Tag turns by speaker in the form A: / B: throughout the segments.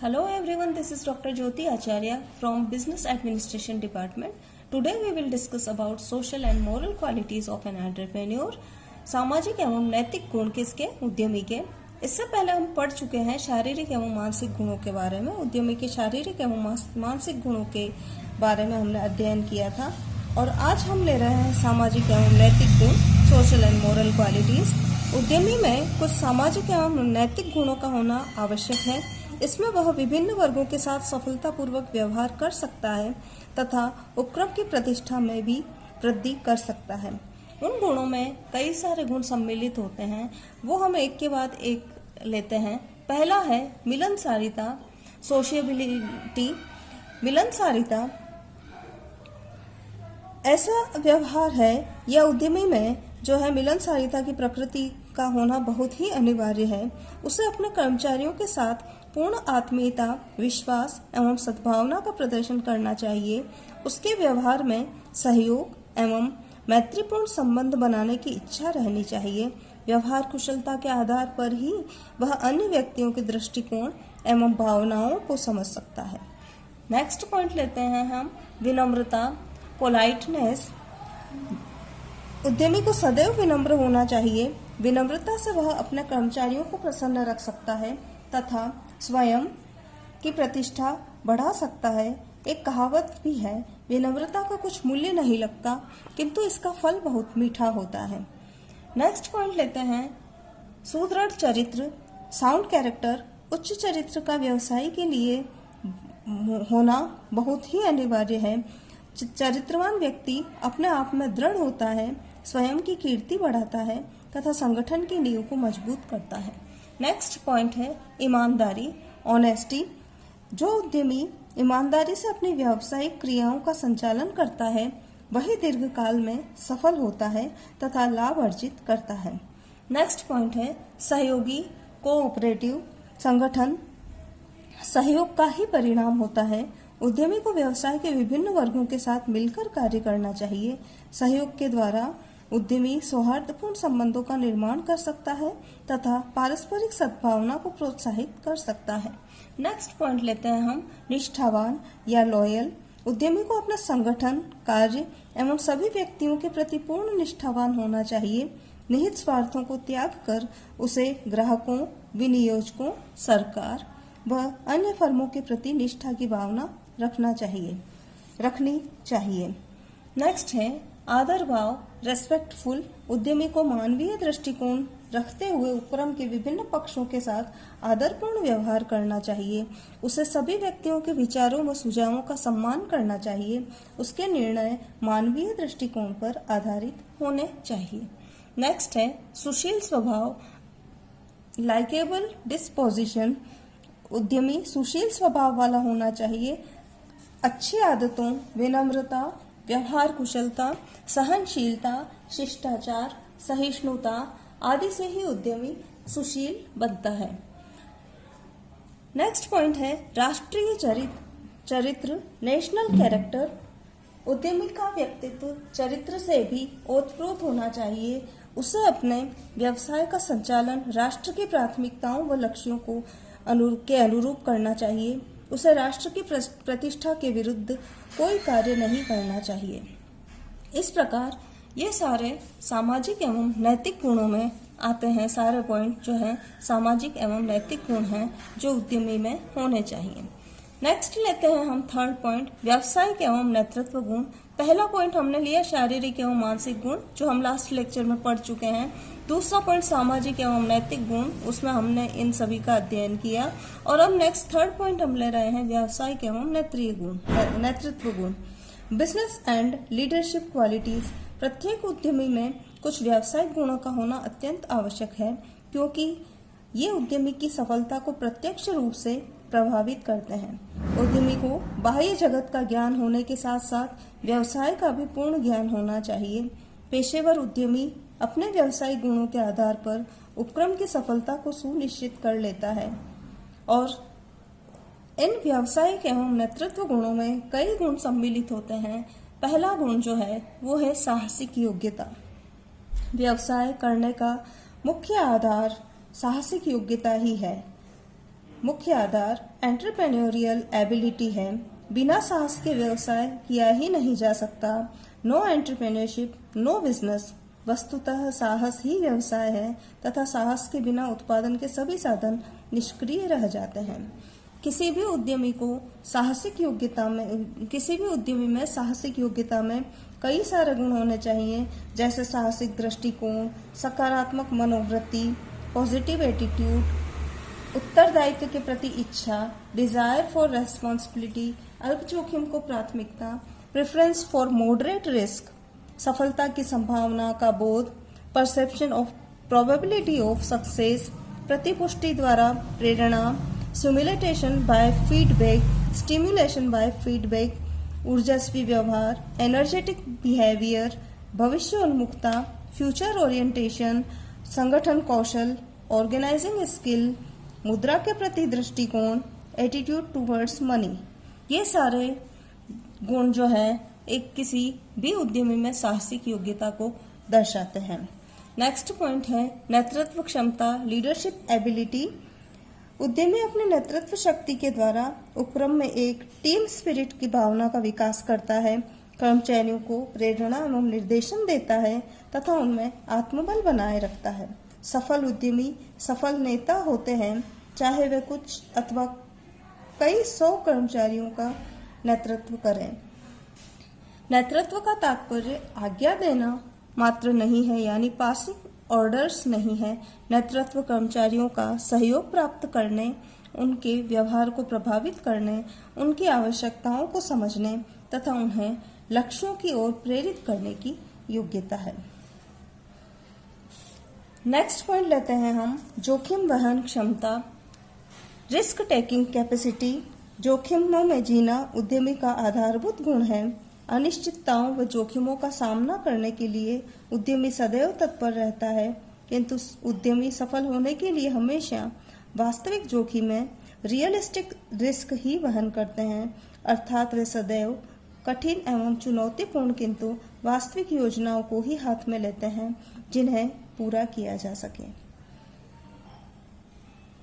A: Hello everyone, this is Dr. Jyoti Acharya from Business Administration Department. Today we will discuss about social and moral qualities of an entrepreneur. सामाजिक एवं नैतिक गुण किसके? उद्यमी के। इससे पहले हम पढ़ चुके हैं शारीरिक एवं मानसिक गुणों के बारे में। उद्यमी के शारीरिक एवं मानसिक गुणों के बारे में हमने अध्ययन किया था और आज हम ले रहे हैं सामाजिक एवं नैतिक गुण, सोशल एंड मोरल क्वालिटीज। उद्यमी में कुछ सामाजिक एवं नैतिक गुणों का होना आवश्यक है। इसमें वह विभिन्न वर्गों के साथ सफलतापूर्वक व्यवहार कर सकता है तथा उपक्रम की प्रतिष्ठा में भी वृद्धि कर सकता है। उन गुणों में कई सारे गुण सम्मिलित होते हैं, वो हम एक के बाद एक लेते हैं। पहला है मिलनसारिता, सोशिएबिलिटी। मिलनसारिता ऐसा व्यवहार है या उद्यमी में जो है मिलनसारिता की प्रकृति का होना बहुत ही अनिवार्य है। उसे अपने कर्मचारियों के साथ पूर्ण आत्मीयता, विश्वास एवं सद्भावना का प्रदर्शन करना चाहिए। उसके व्यवहार में सहयोग एवं मैत्रीपूर्ण संबंध बनाने की इच्छा रहनी चाहिए। व्यवहार कुशलता के आधार पर ही वह अन्य व्यक्तियों के दृष्टिकोण एवं भावनाओं को समझ सकता है। नेक्स्ट पॉइंट लेते हैं हम विनम्रता, पोलाइटनेस। उद्यमी को सदैव विनम्र होना चाहिए। विनम्रता से वह अपने कर्मचारियों को प्रसन्न रख सकता है तथा स्वयं की प्रतिष्ठा बढ़ा सकता है। एक कहावत भी है, विनम्रता का कुछ मूल्य नहीं लगता किंतु इसका फल बहुत मीठा होता है। नेक्स्ट पॉइंट लेते हैं सुदृढ़ चरित्र, साउंड कैरेक्टर। उच्च चरित्र का व्यवसाय के लिए होना बहुत ही अनिवार्य है। चरित्रवान व्यक्ति अपने आप में दृढ़ होता है, स्वयं की कीर्ति बढ़ाता है तथा संगठन की नींव को मजबूत करता है। नेक्स्ट पॉइंट है ईमानदारी, ऑनेस्टी। जो उद्यमी ईमानदारी से अपनी व्यावसायिक क्रियाओं का संचालन करता है वही दीर्घकाल में सफल होता है तथा लाभ अर्जित करता है। नेक्स्ट पॉइंट है सहयोगी, कोऑपरेटिव। संगठन सहयोग का ही परिणाम होता है। उद्यमी को व्यवसाय के विभिन्न वर्गों के साथ मिलकर कार्य करना चाहिए। सहयोग के द्वारा उद्यमी सौहार्दपूर्ण संबंधों का निर्माण कर सकता है तथा पारस्परिक सद्भावना को प्रोत्साहित कर सकता है। नेक्स्ट पॉइंट लेते हैं हम निष्ठावान या लॉयल। उद्यमी को अपने संगठन, कार्य एवं सभी व्यक्तियों के प्रति पूर्ण निष्ठावान होना चाहिए। निहित स्वार्थों को त्याग कर उसे ग्राहकों, विनियोजकों, सरकार व अन्य फर्मों के प्रति निष्ठा की भावना रखनी चाहिए। नेक्स्ट है आदर भाव, रेस्पेक्टफुल। उद्यमी को मानवीय दृष्टिकोण रखते हुए उपक्रम के विभिन्न पक्षों के साथ आदरपूर्ण व्यवहार करना चाहिए। उसे सभी व्यक्तियों के विचारों व सुझावों का सम्मान करना चाहिए। उसके निर्णय मानवीय दृष्टिकोण पर आधारित होने चाहिए। नेक्स्ट है सुशील स्वभाव, लाइकेबल डिस्पोजिशन। उद्यमी सुशील स्वभाव वाला होना चाहिए। अच्छी आदतों, विनम्रता, व्यवहार कुशलता, सहनशीलता, शिष्टाचार, सहिष्णुता आदि से ही उद्यमी सुशील बनता है। नेक्स्ट पॉइंट है राष्ट्रीय चरित्र, नेशनल कैरेक्टर। उद्यमी का व्यक्तित्व चरित्र से भी ओतप्रोत होना चाहिए। उसे अपने व्यवसाय का संचालन राष्ट्र की प्राथमिकताओं व लक्ष्यों को अनुरूप करना चाहिए। उसे राष्ट्र की प्रतिष्ठा के विरुद्ध कोई कार्य नहीं करना चाहिए। इस प्रकार ये सारे सामाजिक एवं नैतिक गुणों में आते हैं। सारे पॉइंट जो हैं सामाजिक एवं नैतिक गुण हैं जो उद्यमी में होने चाहिए। नेक्स्ट लेते हैं हम थर्ड पॉइंट, व्यावसायिक एवं नेतृत्व गुण। पहला पॉइंट हमने लिया शारीरिक एवं मानसिक गुण जो हम लास्ट लेक्चर में पढ़ चुके हैं। दूसरा पॉइंट सामाजिक एवं नैतिक गुण, उसमें हमने इन सभी का अध्ययन किया। और अब नेक्स्ट थर्ड पॉइंट हम ले रहे हैं व्यावसायिक एवं नेतृत्व गुण, बिजनेस एंड लीडरशिप क्वालिटीज। प्रत्येक उद्यमी में कुछ व्यावसायिक गुणों का होना अत्यंत आवश्यक है क्योंकि ये उद्यमी की सफलता को प्रत्यक्ष रूप से प्रभावित करते हैं। उद्यमी को बाह्य जगत का ज्ञान होने के साथ साथ व्यवसाय का भी पूर्ण ज्ञान होना चाहिए। पेशेवर उद्यमी अपने व्यावसायिक गुणों के आधार पर उपक्रम की सफलता को सुनिश्चित कर लेता है और इन व्यावसायिक एवं नेतृत्व गुणों में कई गुण सम्मिलित होते हैं। पहला गुण जो है वो है साहसिक योग्यता। व्यवसाय करने का मुख्य आधार साहसिक योग्यता ही है। मुख्य आधार एंटरप्रेन्योरियल एबिलिटी है। बिना साहस के व्यवसाय किया ही नहीं जा सकता। No entrepreneurship no business. वस्तुतः साहस ही व्यवसाय है तथा साहस के बिना उत्पादन के सभी साधन निष्क्रिय रह जाते हैं। किसी भी उद्यमी में साहसिक योग्यता में कई सारे गुण होने चाहिए, जैसे साहसिक दृष्टिकोण, सकारात्मक मनोवृत्ति, पॉजिटिव एटीट्यूड, उत्तरदायित्व के प्रति इच्छा, डिजायर फॉर रेस्पॉन्सिबिलिटी, अल्प जोखिम को प्राथमिकता, प्रेफरेंस फॉर मॉडरेट रिस्क, सफलता की संभावना का बोध, perception of probability of success, प्रतिपुष्टि द्वारा प्रेरणा, स्टिमुलेशन बाय फीडबैक, ऊर्जस्वी व्यवहार, एनर्जेटिक बिहेवियर, भविष्य उन्मुखता, फ्यूचर ओरिएंटेशन, संगठन कौशल, ऑर्गेनाइजिंग स्किल, मुद्रा के प्रति दृष्टिकोण, एटीट्यूड टूवर्ड्स मनी। ये सारे गुण जो है एक किसी भी उद्यमी में साहसिक योग्यता को दर्शाते हैं। नेक्स्ट पॉइंट है नेतृत्व क्षमता, लीडरशिप एबिलिटी। उद्यमी अपने नेतृत्व शक्ति के द्वारा उपक्रम में एक टीम स्पिरिट की भावना का विकास करता है, कर्मचारियों को प्रेरणा एवं निर्देशन देता है तथा उनमें आत्मबल बनाए रखता है। सफल उद्यमी सफल नेता होते हैं, चाहे वे कुछ अथवा कई 100 कर्मचारियों का नेतृत्व करें। नेतृत्व का तात्पर्य आज्ञा देना मात्र नहीं है, यानी पासिंग ऑर्डर्स नहीं है। नेतृत्व कर्मचारियों का सहयोग प्राप्त करने, उनके व्यवहार को प्रभावित करने, उनकी आवश्यकताओं को समझने तथा उन्हें लक्ष्यों की ओर प्रेरित करने की योग्यता है। नेक्स्ट पॉइंट लेते हैं हम जोखिम वहन क्षमता, रिस्क टेकिंग कैपेसिटी। जोखिमों में जीना उद्यमी का आधारभूत गुण है। अनिश्चितताओं व जोखिमों का सामना करने के लिए उद्यमी सदैव तत्पर रहता है, किंतु उद्यमी सफल होने के लिए हमेशा वास्तविक जोखिम में रियलिस्टिक रिस्क ही वहन करते हैं, अर्थात वे सदैव कठिन एवं चुनौतीपूर्ण किंतु वास्तविक योजनाओं को ही हाथ में लेते हैं जिन्हें पूरा किया जा सके।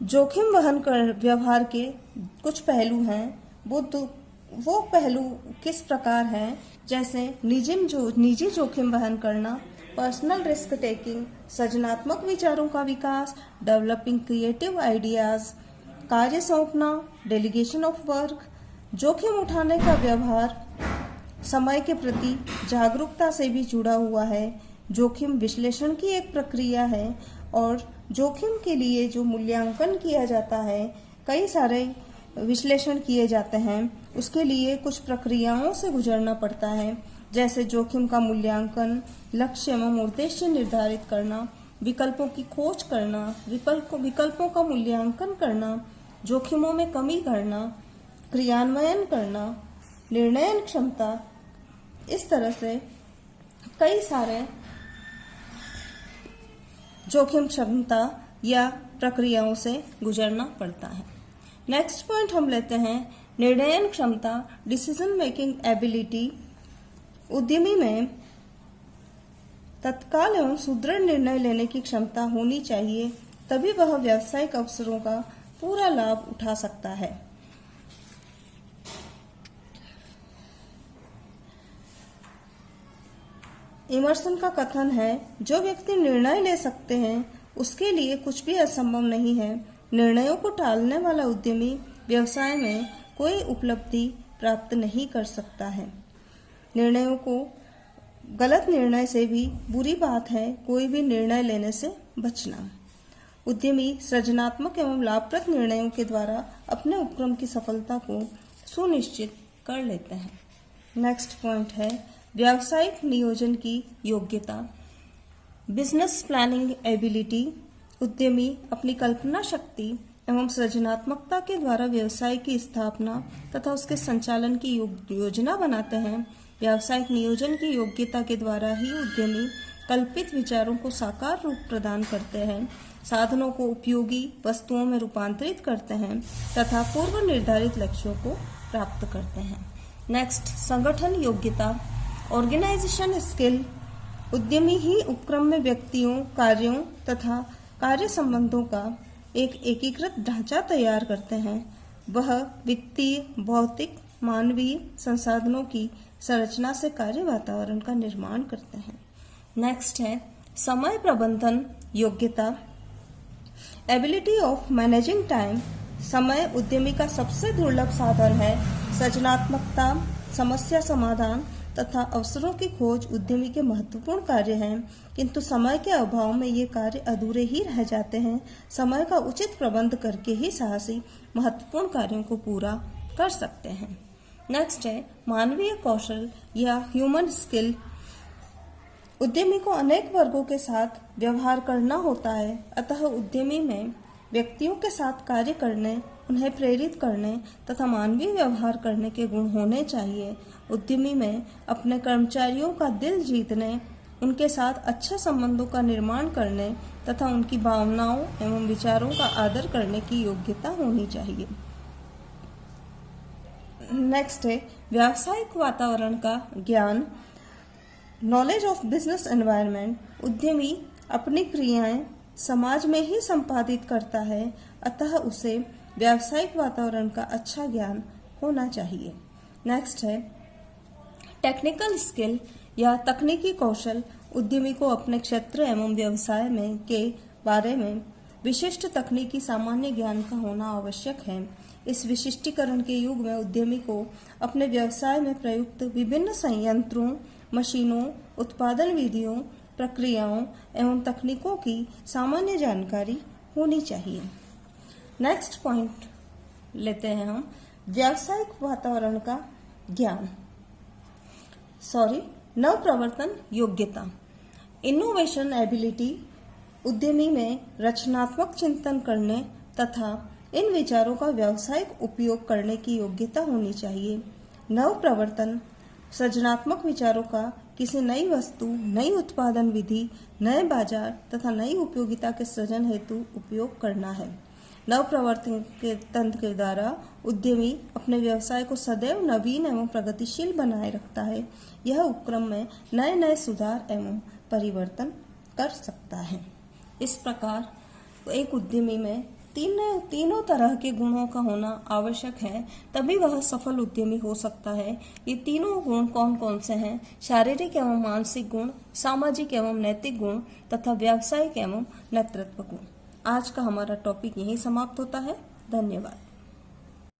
A: जोखिम वहन कर व्यवहार के कुछ पहलू हैं। वो पहलू किस प्रकार हैं, जैसे निजी जोखिम वहन करना, पर्सनल रिस्क टेकिंग, सृजनात्मक विचारों का विकास, डेवलपिंग क्रिएटिव आइडियाज, कार्य सौंपना, डेलीगेशन ऑफ वर्क। जोखिम उठाने का व्यवहार समय के प्रति जागरूकता से भी जुड़ा हुआ है। जोखिम विश्लेषण की एक प्रक्रिया है और जोखिम के लिए जो मूल्यांकन किया जाता है, कई सारे विश्लेषण किए जाते हैं, उसके लिए कुछ प्रक्रियाओं से गुजरना पड़ता है, जैसे जोखिम का मूल्यांकन, लक्ष्य एवं उद्देश्य निर्धारित करना, विकल्पों की खोज करना, विकल्पों का मूल्यांकन करना, जोखिमों में कमी करना, क्रियान्वयन करना, निर्णय क्षमता। इस तरह से कई सारे जोखिम क्षमता या प्रक्रियाओं से गुजरना पड़ता है। नेक्स्ट पॉइंट हम लेते हैं निर्णय क्षमता, डिसीजन मेकिंग एबिलिटी। उद्यमी में तत्काल एवं सुदृढ़ निर्णय लेने की क्षमता होनी चाहिए, तभी वह व्यावसायिक अवसरों का पूरा लाभ उठा सकता है। इमर्सन का कथन है, जो व्यक्ति निर्णय ले सकते हैं उसके लिए कुछ भी असंभव नहीं है। निर्णयों को टालने वाला उद्यमी व्यवसाय में कोई उपलब्धि प्राप्त नहीं कर सकता है। गलत निर्णय से भी बुरी बात है कोई भी निर्णय लेने से बचना। उद्यमी सृजनात्मक एवं लाभप्रद निर्णयों के द्वारा अपने उपक्रम की सफलता को सुनिश्चित कर लेते हैं। नेक्स्ट पॉइंट है व्यावसायिक नियोजन की योग्यता, बिजनेस प्लानिंग एबिलिटी। उद्यमी अपनी कल्पना शक्ति एवं सृजनात्मकता के द्वारा व्यवसाय की स्थापना तथा उसके संचालन की योजना बनाते हैं। व्यावसायिक नियोजन की योग्यता के द्वारा ही उद्यमी कल्पित विचारों को साकार रूप प्रदान करते हैं, साधनों को उपयोगी वस्तुओं में रूपांतरित करते हैं तथा पूर्व निर्धारित लक्ष्यों को प्राप्त करते हैं। नेक्स्ट, संगठन योग्यता, ऑर्गेनाइजेशन स्किल। उद्यमी ही उपक्रम में व्यक्तियों, कार्यों तथा कार्य संबंधों का एक एकीकृत ढांचा तैयार करते हैं। वह वित्तीय, भौतिक, मानवीय संसाधनों की संरचना से कार्य वातावरण का निर्माण करते हैं। नेक्स्ट है समय प्रबंधन योग्यता। Ability of managing time. समय उद्यमी का सबसे दुर्लभ साधन है। सृजनात्मकता, समस्या समाधान तथा अवसरों की खोज उद्यमी के महत्वपूर्ण कार्य हैं, किंतु समय के अभाव में ये कार्य अधूरे ही रह जाते हैं। समय का उचित प्रबंध करके ही साहसी महत्वपूर्ण कार्यों को पूरा कर सकते हैं। नेक्स्ट है मानवीय कौशल या ह्यूमन स्किल। उद्यमी को अनेक वर्गों के साथ व्यवहार करना होता है, अतः उद्यमी में व्यक्तियों के साथ कार्य करने, उन्हें प्रेरित करने तथा मानवीय व्यवहार करने के गुण होने चाहिए। उद्यमी में अपने कर्मचारियों का दिल जीतने, उनके साथ अच्छे संबंधों का निर्माण करने तथा उनकी भावनाओं एवं विचारों का आदर करने की योग्यता होनी चाहिए। नेक्स्ट है व्यावसायिक वातावरण का ज्ञान। Knowledge of business environment. उद्यमी अपनी क्रियाएं समाज में ही संपादित करता है, अतः उसे व्यावसायिक वातावरण का अच्छा ज्ञान होना चाहिए। नेक्स्ट है टेक्निकल स्किल या तकनीकी कौशल। उद्यमी को अपने क्षेत्र एवं व्यवसाय में के बारे में विशिष्ट तकनीकी सामान्य ज्ञान का होना आवश्यक है। इस विशिष्टीकरण के युग में उद्यमी को अपने व्यवसाय में प्रयुक्त विभिन्न संयंत्रों, मशीनों, उत्पादन विधियों, प्रक्रियाओं एवं तकनीकों की सामान्य जानकारी होनी चाहिए। नेक्स्ट पॉइंट लेते हैं हम व्यावसायिक वातावरण का ज्ञान। नवप्रवर्तन योग्यता। Innovation ability. उद्यमी में रचनात्मक चिंतन करने तथा इन विचारों का व्यावसायिक उपयोग करने की योग्यता होनी चाहिए। नवप्रवर्तन सृजनात्मक विचारों का किसी नई वस्तु, नई उत्पादन विधि, नए बाजार तथा नई उपयोगिता के सृजन हेतु उपयोग करना है। नवप्रवर्तन के तंत्र के द्वारा उद्यमी अपने व्यवसाय को सदैव नवीन एवं प्रगतिशील बनाए रखता है। यह उपक्रम में नए नए सुधार एवं परिवर्तन कर सकता है। इस प्रकार एक उद्यमी में तीनों तरह के गुणों का होना आवश्यक है, तभी वह सफल उद्यमी हो सकता है। ये तीनों गुण कौन कौन से हैं? शारीरिक एवं मानसिक गुण, सामाजिक एवं नैतिक गुण तथा व्यावसायिक एवं नेतृत्व गुण। आज का हमारा टॉपिक यहीं समाप्त होता है। धन्यवाद।